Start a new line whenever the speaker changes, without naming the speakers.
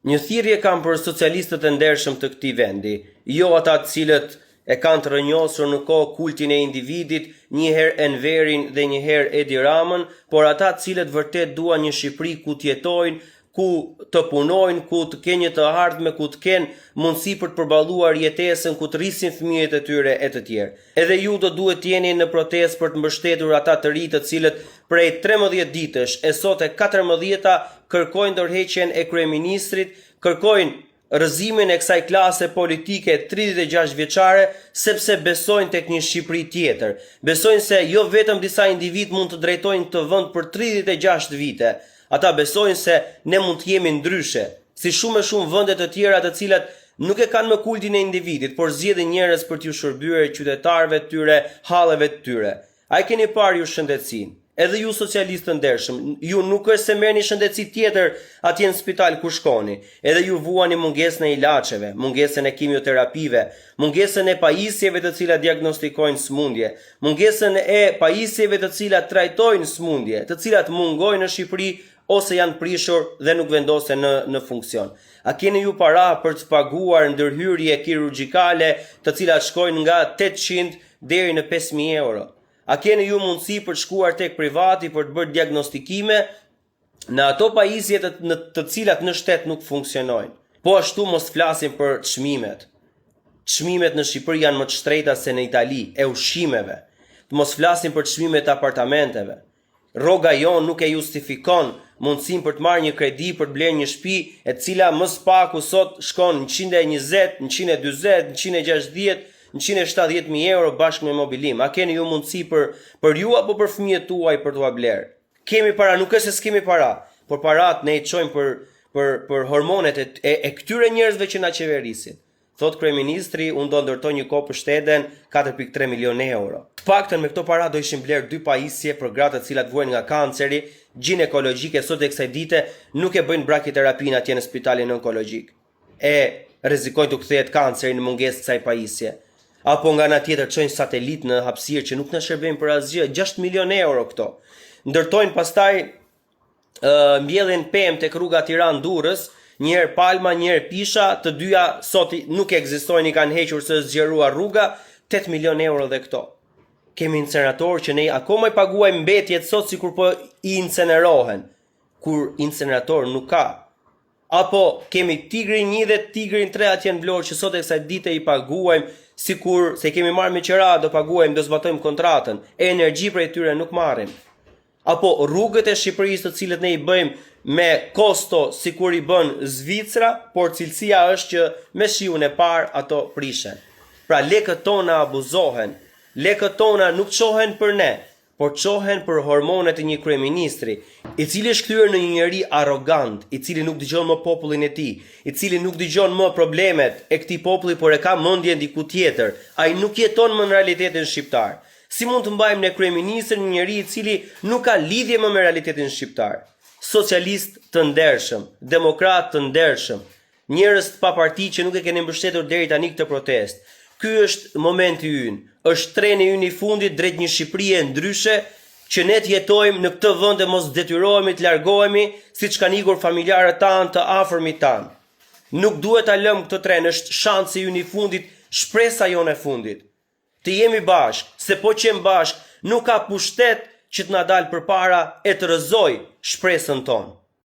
Një thirrje kam për socialistët e ndershëm të këtij vendi, jo ata të cilët e kanë të rënjosur në kohë kultin e individit, një herë Enverin dhe një herë Edi Ramën, por ata të cilët vërtet duan një Shqipëri ku të jetojnë, ku të punojnë, ku të kenë një të ardhme, ku të kenë mundësi për të përballuar jetesën, ku të rrisin fëmijët e tyre e të tjerë. Edhe ju do duhet të jeni në protestë për të mbështetur ata të rinj të cilët prej 13 ditësh e sot e 14-ta kërkojnë ndërheqjen e kryeministrit, kërkojnë rrëzimin e kësaj klase politike 36 vjeçare sepse besojnë tek një Shqipëri tjetër. Besojnë se jo vetëm disa individ mund të drejtojnë këtë vend për 36 vite. Ata besojnë se ne mund të jemi ndryshe, si shumë vende të tjera të cilat nuk e kanë më kultin e individit, por zgjedhin njerëz për t'ju shërbyer qytetarëve të tyre, halleve të tyre. A e keni parë ju shëndetësinë? Edhe ju socialistë ndershëm, ju nuk është se merrni shëndetësi tjetër atje në spital ku shkoni. Edhe ju vuani mungesën e ilaçeve, mungesën e kimioterapive, mungesën e pajisjeve të cilat diagnostikojnë sëmundje, mungesën e pajisjeve të cilat trajtojnë sëmundje, të cilat mungojnë në Shqipëri ose janë prishur dhe nuk vendosen në funksion. A keni ju para për të paguar ndërhyrje kirurgjikale të cilat shkojnë nga 800 deri në 5.000 euro? A keni ju mundësi për të shkuar tek privati për të bërë diagnostikime në ato pajisje të cilat në shtet nuk funksionojnë? Po ashtu mos flasim për çmimet. Çmimet në Shqipëri janë më të shtrejta se në Itali, e ushqimeve. Të mos flasim për çmimet e apartamenteve. Rroga jon nuk e justifikon mundësinë për të marrë një kredi për të blerë një shtëpi e cila më së paku sot shkon 120, 140, 160, 170.000 euro bashkë me mobilim. A keni ju mundësi për ju apo për fëmijët tuaj për t'u blerë? Kemi para, nuk është se s'kemi para, por parat ne i çojmë për hormonet e këtyre njerëzve që na qeverisin. Thot kryeministri, unë do ndërtoj një kohë për shteten 4.3 milionë euro. Të paktën me këto para do ishin blerë 2 pajisje për gratë të cilat vuajnë nga kanceri, ginekologjike, sot e kësaj dite nuk e bëjnë brakiterapinë atje në spitalin onkologjik. E rrezikojnë të kthehet kanceri në mungesë kësaj pajisje. Apo nga ana tjetër çojnë satelit në hapësirë që nuk na shërbejnë për asgjë, 6 milionë euro këto. Ndërtojnë pastaj mbjellin pemë tek rruga Tiranë-Durrës, një herë Palma, një herë Pisha, të dyja sot nuk ekzistojnë, i kanë hequr se zgjeruar rruga, 8 milionë euro dhe këto. Kemi incenerator që ne akoma i paguajmë mbetjet sot sikur po i incenerohen, kur incenerator nuk ka. Apo kemi Tigrin 1 dhe Tigrin 3 atje në Vlorë që sot e kësaj dite i paguajmë sikur se kemi marrë me qira, do paguajmë, do zbatojmë kontratën, e energji prej tyre nuk marrim. Apo rrugët e Shqipërisë të cilët ne i bëjmë me kosto sikur i bën Zvicra, por cilësia është që me shiun e parë ato prishen. Pra lekët tona abuzohen, lekët tona nuk çohen për ne, por çohen për hormonet e një kryeministri, i cili është kthyer në një njeri arrogant, i cili nuk dëgjon më popullin e tij, i cili nuk dëgjon më problemet e këtij populli, por e ka mendjen diku tjetër. Ai nuk jeton më në realitetin shqiptar. Si mund të mbajmë ne kryeministrin një njeri i cili nuk ka lidhje më me realitetin shqiptar? Socialist të ndershëm, demokrat të ndershëm, njerëz të pa parti që nuk e keni mbështetur deri tani këtë protestë. Ky është momenti ynë, është treni ynë i fundit drejt një Shqipërie ndryshe, që ne të jetojmë në këtë vend e mos detyrohemi të largohemi siç kanë ikur familjarët tanë të afërmit tanë. Nuk duhet ta lëmë këtë tren, është shansi ynë i fundit, shpresa jonë e fundit. Të jemi bashkë, se po qem bashkë, nuk ka pushtet që të na dalë përpara e të rrëzoj shpresën tonë.